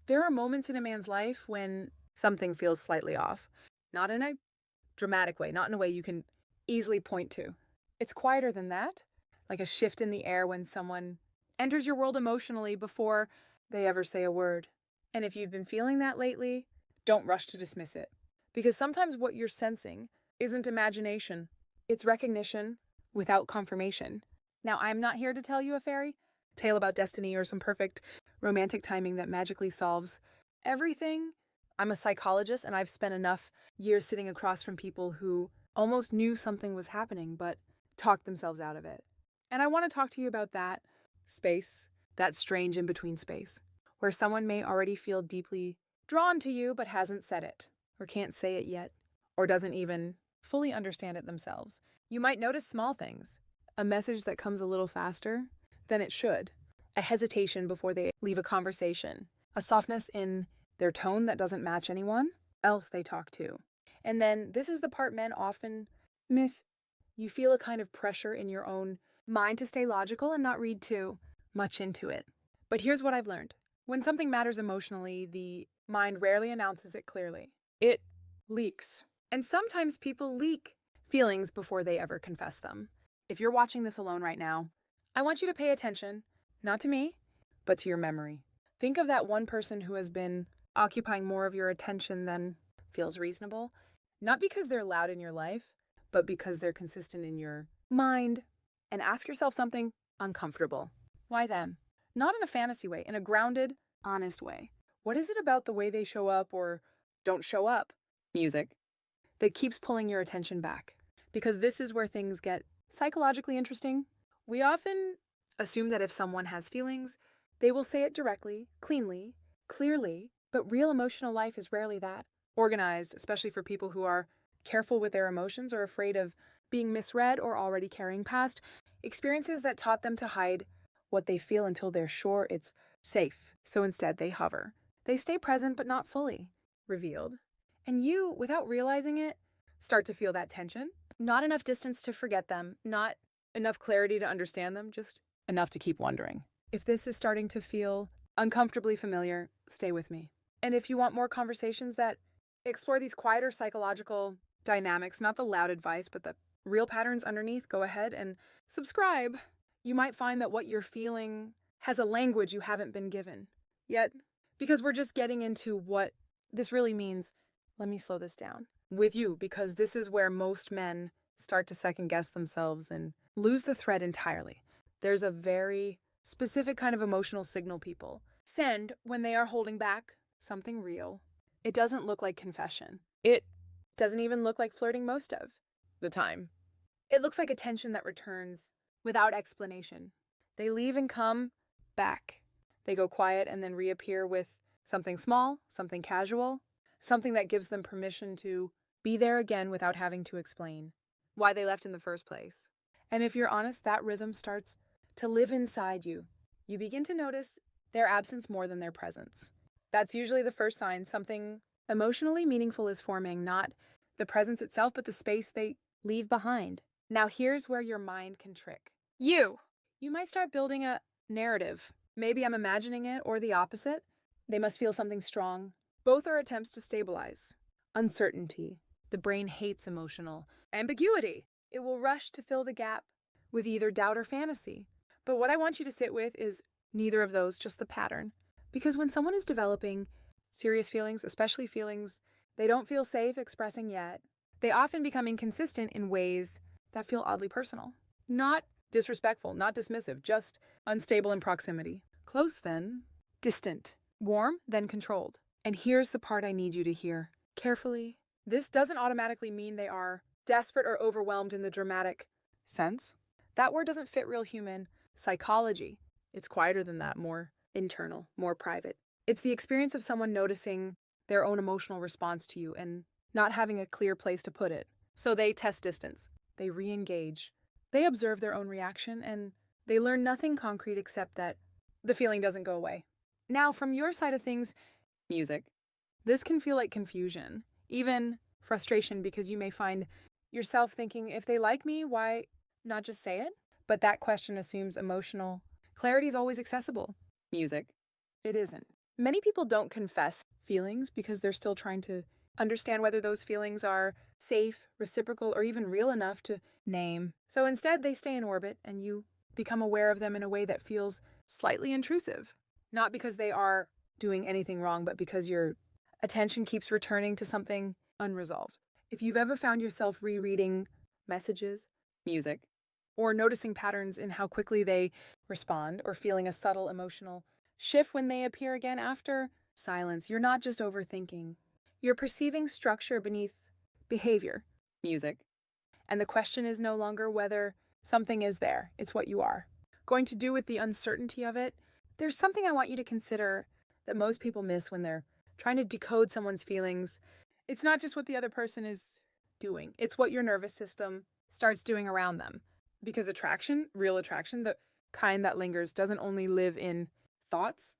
There are moments in a man's life when something feels slightly off. Not in a dramatic way, not in a way you can easily point to. It's quieter than that, like a shift in the air when someone enters your world emotionally before they ever say a word. And if you've been feeling that lately, don't rush to dismiss it. Because sometimes what you're sensing isn't imagination, it's recognition without confirmation. Now, I'm not here to tell you a fairy tale about destiny or some perfect romantic timing that magically solves everything. I'm a psychologist and I've spent enough years sitting across from people who almost knew something was happening but talked themselves out of it. And I want to talk to you about that space, that strange in-between space, where someone may already feel deeply drawn to you but hasn't said it, or can't say it yet, or doesn't even fully understand it themselves. You might notice small things, a message that comes a little faster than it should, a hesitation before they leave a conversation, a softness in their tone that doesn't match anyone else they talk to. And then this is the part men often miss. You feel a kind of pressure in your own mind to stay logical and not read too much into it. But here's what I've learned. When something matters emotionally, the mind rarely announces it clearly. It leaks. And sometimes people leak feelings before they ever confess them. If you're watching this alone right now, I want you to pay attention, not to me, but to your memory. Think of that one person who has been occupying more of your attention than feels reasonable, not because they're loud in your life, but because they're consistent in your mind. And ask yourself something uncomfortable. Why them? Not in a fantasy way, in a grounded, honest way. What is it about the way they show up or don't show up, music, that keeps pulling your attention back? Because this is where things get psychologically interesting. We often assume that if someone has feelings, they will say it directly, cleanly, clearly, but real emotional life is rarely that organized, especially for people who are careful with their emotions or afraid of being misread or already carrying past experiences that taught them to hide what they feel until they're sure it's safe. So instead, they hover. They stay present but not fully revealed. And you, without realizing it, start to feel that tension. Not enough distance to forget them, not enough clarity to understand them, just enough to keep wondering. If this is starting to feel uncomfortably familiar, stay with me. And if you want more conversations that explore these quieter psychological dynamics, not the loud advice, but the real patterns underneath, go ahead and subscribe. You might find that what you're feeling has a language you haven't been given yet. Because we're just getting into what this really means, let me slow this down with you, because this is where most men start to second guess themselves and lose the thread entirely. There's a very specific kind of emotional signal people send when they are holding back something real. It doesn't look like confession. It doesn't even look like flirting most of the time. It looks like a tension that returns without explanation. They leave and come back. They go quiet and then reappear with something small, something casual, something that gives them permission to be there again without having to explain why they left in the first place. And if you're honest, that rhythm starts to live inside you. You begin to notice their absence more than their presence. That's usually the first sign something emotionally meaningful is forming, not the presence itself, but the space they leave behind. Now here's where your mind can trick you. You might start building a narrative. Maybe I'm imagining it, or the opposite. They must feel something strong. Both are attempts to stabilize. Uncertainty. The brain hates emotional ambiguity. It will rush to fill the gap with either doubt or fantasy. But what I want you to sit with is neither of those, just the pattern. Because when someone is developing serious feelings, especially feelings they don't feel safe expressing yet, they often become inconsistent in ways that feel oddly personal. Not disrespectful, not dismissive, just unstable in proximity. Close then, distant. Warm, then controlled. And here's the part I need you to hear carefully. This doesn't automatically mean they are desperate or overwhelmed in the dramatic sense. That word doesn't fit real human psychology. It's quieter than that, more internal, more private. It's the experience of someone noticing their own emotional response to you and not having a clear place to put it. So they test distance. They re-engage. They observe their own reaction, and they learn nothing concrete except that the feeling doesn't go away. Now, from your side of things, music, this can feel like confusion, even frustration, because you may find yourself thinking, if they like me, why not just say it? But that question assumes emotional clarity is always accessible. Music, it isn't. Many people don't confess feelings because they're still trying to understand whether those feelings are safe, reciprocal, or even real enough to name. So instead, they stay in orbit and you become aware of them in a way that feels slightly intrusive. Not because they are doing anything wrong, but because your attention keeps returning to something unresolved. If you've ever found yourself rereading messages, music, or noticing patterns in how quickly they respond, or feeling a subtle emotional shift when they appear again after silence, you're not just overthinking. You're perceiving structure beneath behavior, music. And the question is no longer whether something is there, it's what you are. Going to do with the uncertainty of it, there's something I want you to consider that most people miss when they're trying to decode someone's feelings. It's not just what the other person is doing, it's what your nervous system starts doing around them. Because attraction, real attraction, the kind that lingers, doesn't only live in thoughts.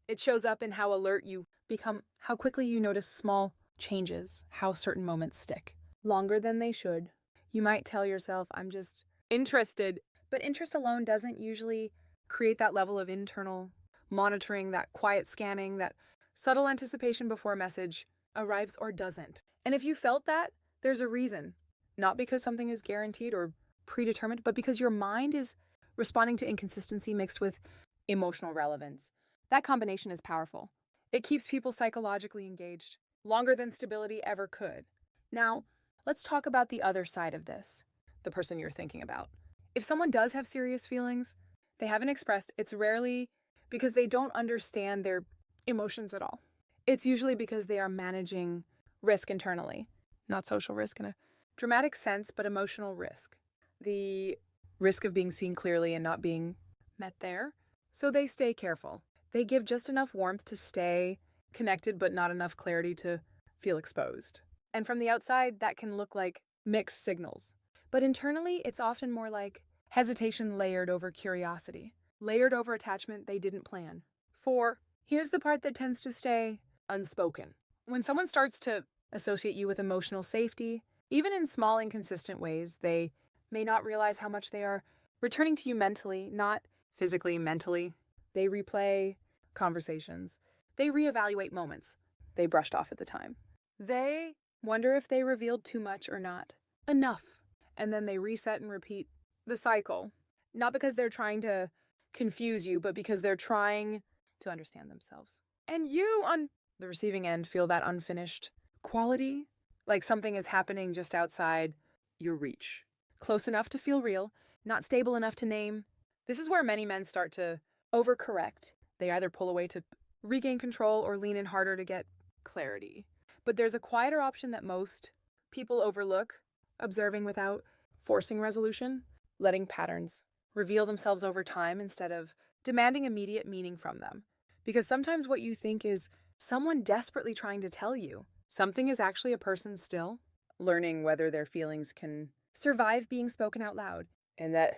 It shows up in how alert you become, how quickly you notice small changes, how certain moments stick longer than they should. You might tell yourself, I'm just interested, but interest alone doesn't usually create that level of internal monitoring, that quiet scanning, that subtle anticipation before a message arrives or doesn't. And if you felt that, there's a reason. Not because something is guaranteed or predetermined, but because your mind is responding to inconsistency mixed with emotional relevance. That combination is powerful. It keeps people psychologically engaged longer than stability ever could. Now, let's talk about the other side of this, the person you're thinking about. If someone does have serious feelings they haven't expressed, it's rarely because they don't understand their emotions at all. It's usually because they are managing risk internally, not social risk in a dramatic sense, but emotional risk. The risk of being seen clearly and not being met there. So they stay careful. They give just enough warmth to stay connected, but not enough clarity to feel exposed. And from the outside, that can look like mixed signals. But internally, it's often more like hesitation layered over curiosity, layered over attachment they didn't plan. 4, here's the part that tends to stay unspoken. When someone starts to associate you with emotional safety, even in small, inconsistent ways, they may not realize how much they are returning to you mentally, not physically, mentally. They replay conversations. They reevaluate moments they brushed off at the time. They wonder if they revealed too much or not enough. And then they reset and repeat the cycle. Not because they're trying to confuse you, but because they're trying to understand themselves. And you, on the receiving end, feel that unfinished quality, like something is happening just outside your reach. Close enough to feel real, not stable enough to name. This is where many men start to overcorrect. They either pull away to regain control or lean in harder to get clarity. But there's a quieter option that most people overlook, observing without forcing resolution, letting patterns reveal themselves over time instead of demanding immediate meaning from them. Because sometimes what you think is someone desperately trying to tell you something is actually a person still learning whether their feelings can survive being spoken out loud, and that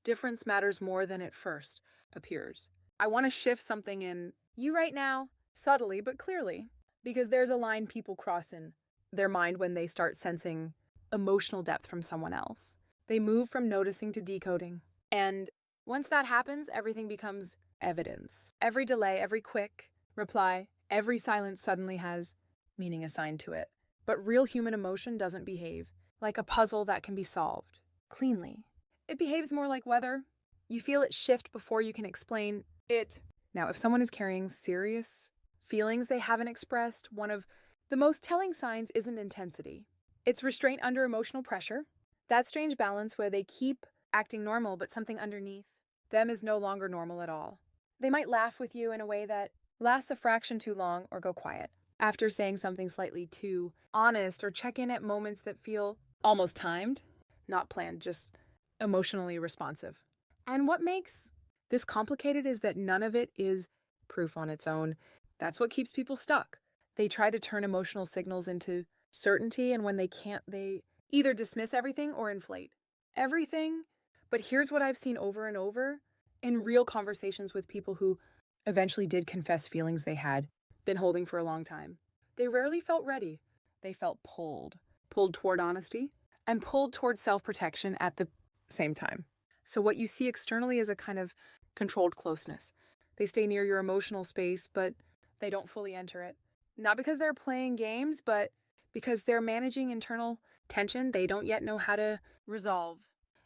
difference matters more than it first appears. I want to shift something in you right now, subtly but clearly, because there's a line people cross in their mind when they start sensing emotional depth from someone else. They move from noticing to decoding. And once that happens, everything becomes evidence. Every delay, every quick reply, every silence suddenly has meaning assigned to it. But real human emotion doesn't behave like a puzzle that can be solved cleanly. It behaves more like weather. You feel it shift before you can explain it. Now, if someone is carrying serious feelings they haven't expressed, one of the most telling signs isn't intensity. It's restraint under emotional pressure. That strange balance where they keep acting normal, but something underneath them is no longer normal at all. They might laugh with you in a way that lasts a fraction too long or go quiet after saying something slightly too honest, or check in at moments that feel almost timed, not planned, just emotionally responsive. And what makes this complicated is that none of it is proof on its own. That's what keeps people stuck. They try to turn emotional signals into certainty, and when they can't, they either dismiss everything or inflate everything. But here's what I've seen over and over in real conversations with people who eventually did confess feelings they had been holding for a long time. They rarely felt ready. They felt pulled toward honesty and pulled toward self-protection at the same time. So what you see externally is a kind of controlled closeness. They stay near your emotional space, but they don't fully enter it. Not because they're playing games, but because they're managing internal tension they don't yet know how to resolve.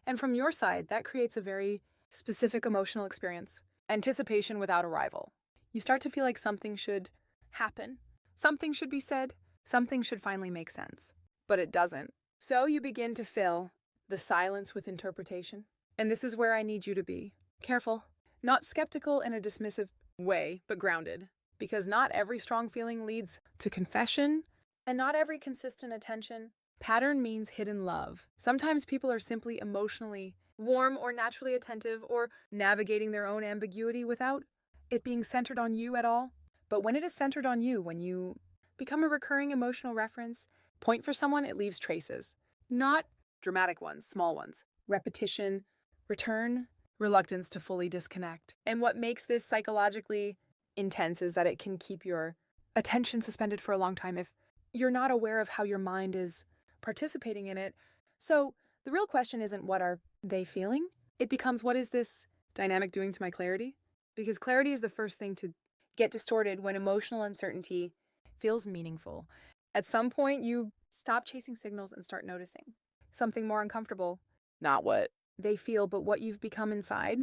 And from your side, that creates a very specific emotional experience. Anticipation without arrival. You start to feel like something should happen, something should be said, something should finally make sense. But it doesn't. So you begin to fill the silence with interpretation. And this is where I need you to be careful. Not skeptical in a dismissive way, but grounded. Because not every strong feeling leads to confession, and not every consistent attention pattern means hidden love. Sometimes people are simply emotionally warm or naturally attentive or navigating their own ambiguity without it being centered on you at all. But when it is centered on you, when you become a recurring emotional reference point for someone, it leaves traces. Not dramatic ones, small ones. Repetition, return, reluctance to fully disconnect. And what makes this psychologically intense is that it can keep your attention suspended for a long time if you're not aware of how your mind is participating in it. So the real question isn't what are they feeling? It becomes what is this dynamic doing to my clarity? Because clarity is the first thing to get distorted when emotional uncertainty feels meaningful. At some point, you stop chasing signals and start noticing something more uncomfortable. Not what they feel, but what you've become inside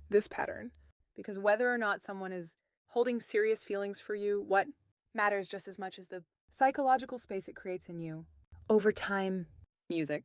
this pattern. Because whether or not someone is holding serious feelings for you, what matters just as much as the psychological space it creates in you. Over time, music.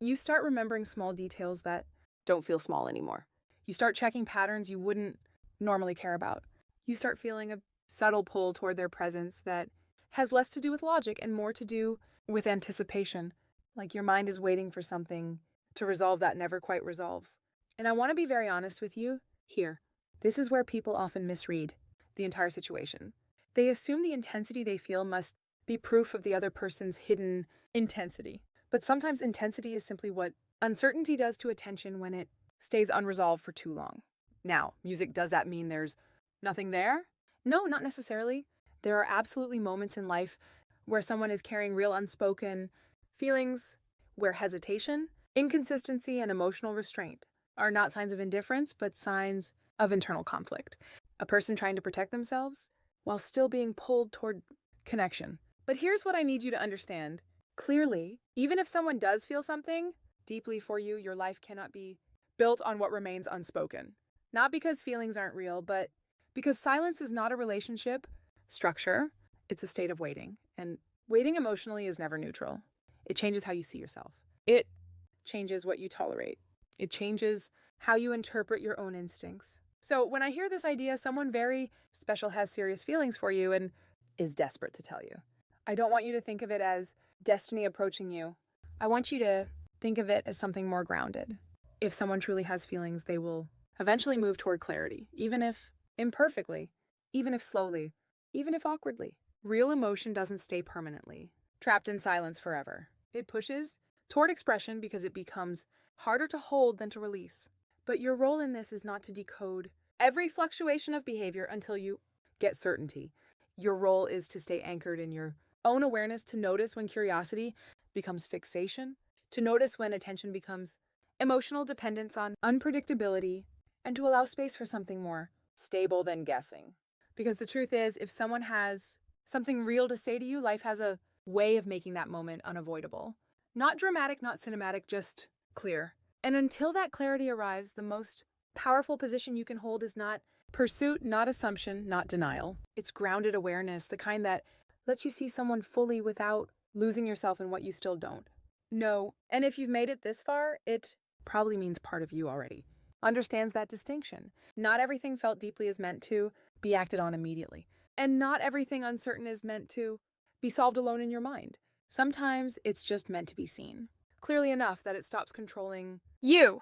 You start remembering small details that don't feel small anymore. You start checking patterns you wouldn't normally care about. You start feeling a subtle pull toward their presence that has less to do with logic and more to do with anticipation. Like your mind is waiting for something to resolve that never quite resolves. And I want to be very honest with you here. This is where people often misread the entire situation. They assume the intensity they feel must be proof of the other person's hidden intensity. But sometimes intensity is simply what uncertainty does to attention when it stays unresolved for too long. Now, music, does that mean there's nothing there? No, not necessarily. There are absolutely moments in life where someone is carrying real unspoken feelings, where hesitation, inconsistency, and emotional restraint are not signs of indifference, but signs of internal conflict. A person trying to protect themselves while still being pulled toward connection. But here's what I need you to understand. Clearly, even if someone does feel something deeply for you, your life cannot be built on what remains unspoken. Not because feelings aren't real, but because silence is not a relationship structure. It's a state of waiting. And waiting emotionally is never neutral. It changes how you see yourself. It changes what you tolerate. It changes how you interpret your own instincts. So when I hear this idea, someone very special has serious feelings for you and is desperate to tell you, I don't want you to think of it as destiny approaching you. I want you to think of it as something more grounded. If someone truly has feelings, they will eventually move toward clarity, even if imperfectly, even if slowly, even if awkwardly. Real emotion doesn't stay permanently trapped in silence forever. It pushes toward expression because it becomes harder to hold than to release. But your role in this is not to decode every fluctuation of behavior until you get certainty. Your role is to stay anchored in your own awareness, to notice when curiosity becomes fixation, to notice when attention becomes emotional dependence on unpredictability, and to allow space for something more stable than guessing. Because the truth is, if someone has something real to say to you, life has a way of making that moment unavoidable. Not dramatic, not cinematic, just clear. And until that clarity arrives, the most powerful position you can hold is not pursuit, not assumption, not denial. It's grounded awareness, the kind that lets you see someone fully without losing yourself in what you still don't know. And if you've made it this far, it probably means part of you already understands that distinction. Not everything felt deeply is meant to be acted on immediately. And not everything uncertain is meant to be solved alone in your mind. Sometimes it's just meant to be seen clearly enough that it stops controlling you.